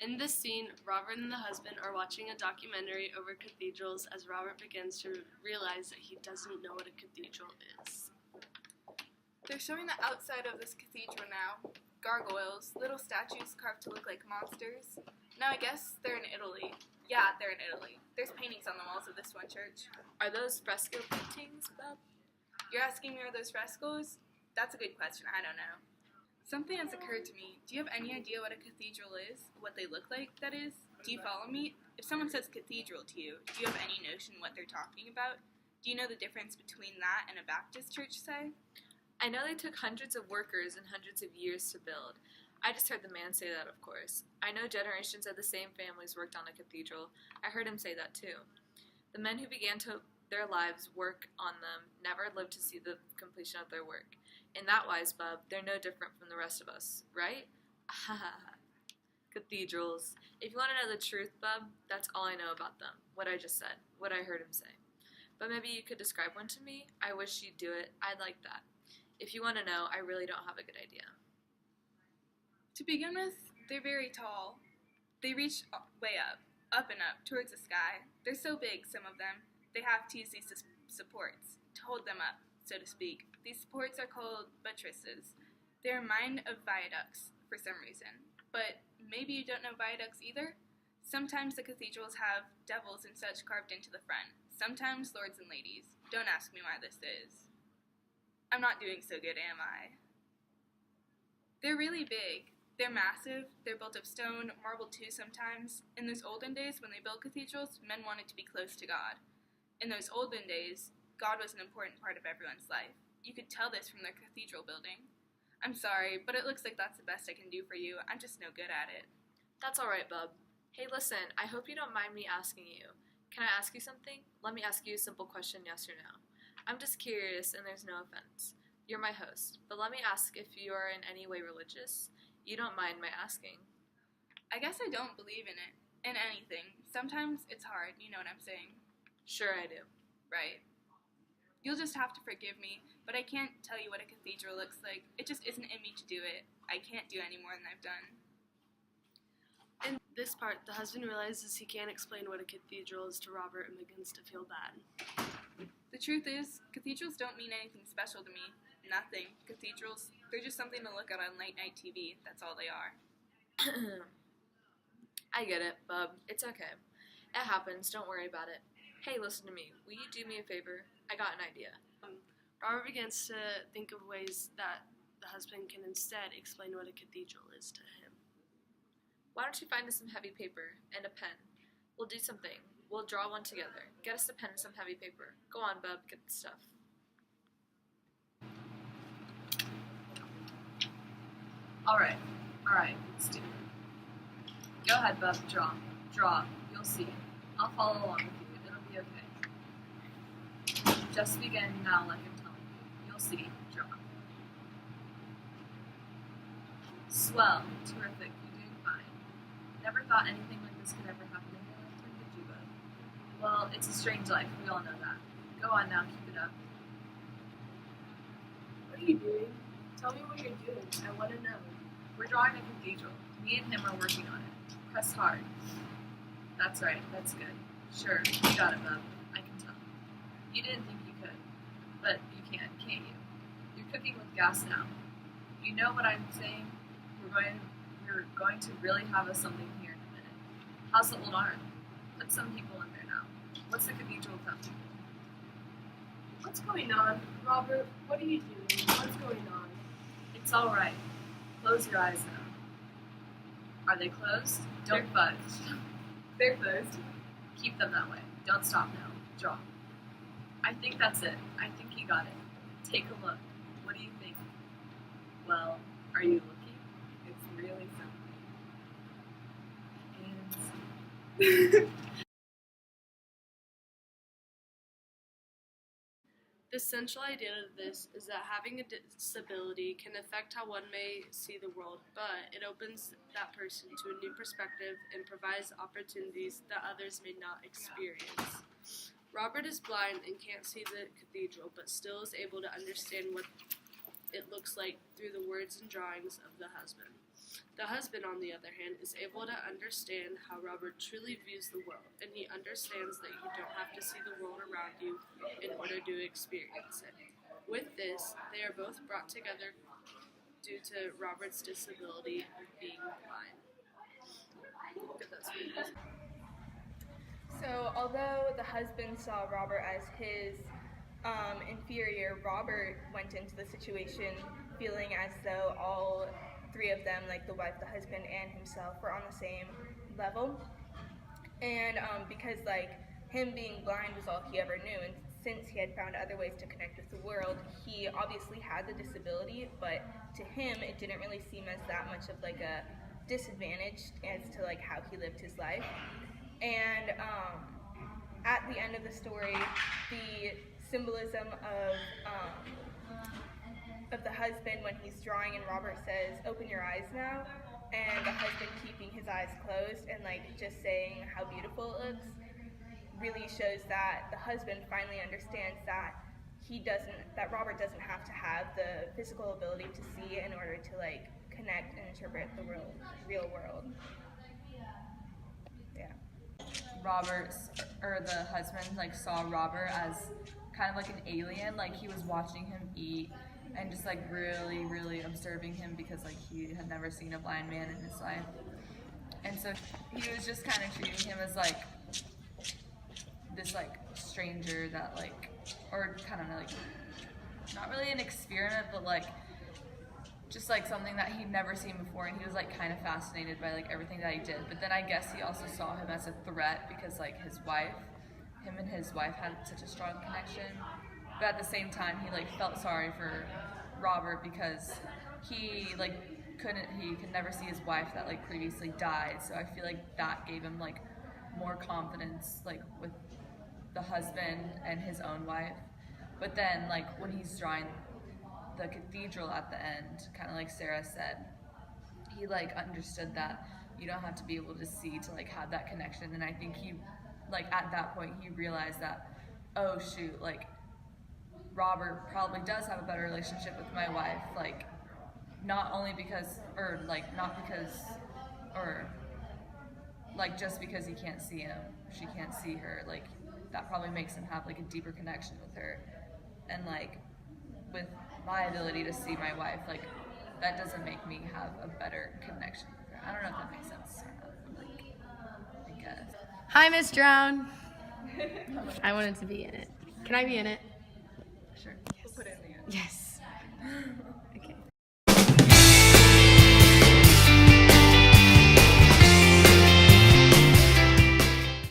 In this scene, Robert and the husband are watching a documentary over cathedrals as Robert begins to realize that he doesn't know what a cathedral is. They're showing the outside of this cathedral now. Gargoyles, little statues carved to look like monsters. Now I guess they're in Italy. Yeah, they're in Italy. There's paintings on the walls of this one church. Are those fresco paintings, Bub? You're asking me, are those frescoes? That's a good question. I don't know. Something has occurred to me. Do you have any idea what a cathedral is? What they look like, that is? Do you follow me? If someone says cathedral to you, do you have any notion what they're talking about? Do you know the difference between that and a Baptist church, say? I know they took hundreds of workers and hundreds of years to build. I just heard the man say that, of course. I know generations of the same families worked on a cathedral. I heard him say that too. The men who began their lives work on them never lived to see the completion of their work. In that wise, Bub, they're no different from the rest of us, right? Cathedrals. If you want to know the truth, Bub, that's all I know about them. What I just said. What I heard him say. But maybe you could describe one to me? I wish you'd do it. I'd like that. If you want to know, I really don't have a good idea. To begin with, they're very tall. They reach way up and up, towards the sky. They're so big, some of them, they have to use these supports to hold them up, so to speak. These supports are called buttresses. They remind of viaducts, for some reason. But maybe you don't know viaducts either? Sometimes the cathedrals have devils and such carved into the front. Sometimes lords and ladies. Don't ask me why this is. I'm not doing so good, am I? They're really big. They're massive. They're built of stone, marble too sometimes. In those olden days, when they built cathedrals, men wanted to be close to God. In those olden days, God was an important part of everyone's life. You could tell this from their cathedral building. I'm sorry, but it looks like that's the best I can do for you. I'm just no good at it. That's all right, Bub. Hey, listen, I hope you don't mind me asking you. Can I ask you something? Let me ask you a simple question, yes or no. I'm just curious, and there's no offense. You're my host, but let me ask if you are in any way religious. You don't mind my asking. I guess I don't believe in it. In anything. Sometimes it's hard, you know what I'm saying? Sure I do. Right. You'll just have to forgive me, but I can't tell you what a cathedral looks like. It just isn't in me to do it. I can't do any more than I've done. In this part, the husband realizes he can't explain what a cathedral is to Robert and begins to feel bad. The truth is, cathedrals don't mean anything special to me. Nothing. Cathedrals, they're just something to look at on late night TV. That's all they are. I get it, Bub. It's okay. It happens. Don't worry about it. Hey, listen to me. Will you do me a favor? I got an idea. Robert begins to think of ways that the husband can instead explain what a cathedral is to him. Why don't you find us some heavy paper and a pen? We'll do something. We'll draw one together. Get us a pen and some heavy paper. Go on, Bub. Get the stuff. All right. Let's do it. Go ahead, Bub. Draw. You'll see. I'll follow along with you. It'll be okay. Just begin now, like I'm telling you. You'll see. Draw. Swell. Terrific. You're doing fine. Never thought anything like this could ever happen in your lifetime, did you, Bub? Well, it's a strange life. We all know that. Go on now. Keep it up. What are you doing? Tell me what you're doing. I want to know. We're drawing a cathedral. Me and him are working on it. Press hard. That's right. That's good. Sure. You got it, Bub. I can tell. You didn't think you could. But you can, can't you? You're cooking with gas now. You know what I'm saying? We're going to really have us something here in a minute. How's the old arm? Put some people in there now. What's the cathedral without people? What's going on? Robert, what are you doing? What's going on? It's all right. Close your eyes now. Are they closed? Don't budge. They're closed. Keep them that way. Don't stop now. Draw. I think that's it. I think you got it. Take a look. What do you think? Well, are you looking? It's really something. And The central idea of this is that having a disability can affect how one may see the world, but it opens that person to a new perspective and provides opportunities that others may not experience. Robert is blind and can't see the cathedral, but still is able to understand what it looks like through the words and drawings of the husband. The husband, on the other hand, is able to understand how Robert truly views the world, and he understands that you don't have to see the world around you in order to experience it. With this, they are both brought together due to Robert's disability of being blind. So, although the husband saw Robert as his inferior, Robert went into the situation feeling as though all three of them, like the wife, the husband, and himself, were on the same level. And because like him being blind was all he ever knew, and since he had found other ways to connect with the world, he obviously had the disability, but to him it didn't really seem as that much of like a disadvantage as to like how he lived his life. And at the end of the story, the symbolism of the husband when he's drawing and Robert says, "Open your eyes now," and the husband keeping his eyes closed and like just saying how beautiful it looks, really shows that the husband finally understands that Robert doesn't have to have the physical ability to see in order to like connect and interpret the real world. Yeah. The husband, like saw Robert as kind of like an alien, like he was watching him eat and just like really, really observing him because like he had never seen a blind man in his life. And so he was just kind of treating him as like this like stranger that like, or kind of like, not really an experiment, but like just like something that he'd never seen before, and he was like kind of fascinated by like everything that he did. But then I guess he also saw him as a threat because like him and his wife had such a strong connection. But at the same time, he like felt sorry for Robert because he could never see his wife that like previously died. So I feel like that gave him like more confidence like with the husband and his own wife. But then like when he's drawing the cathedral at the end, kind of like Sarah said, he like understood that you don't have to be able to see to like have that connection. And I think he like at that point he realized that, oh shoot, like Robert probably does have a better relationship with my wife, like not only because just because he can't see him, she can't see her, like that probably makes him have like a deeper connection with her. And like with my ability to see my wife, like that doesn't make me have a better connection with her. I don't know if that makes sense or not. Like, I guess. Hi, Miss Drown. I wanted to be in it. Can I be in it? Sure. We'll put it in the end. Yes.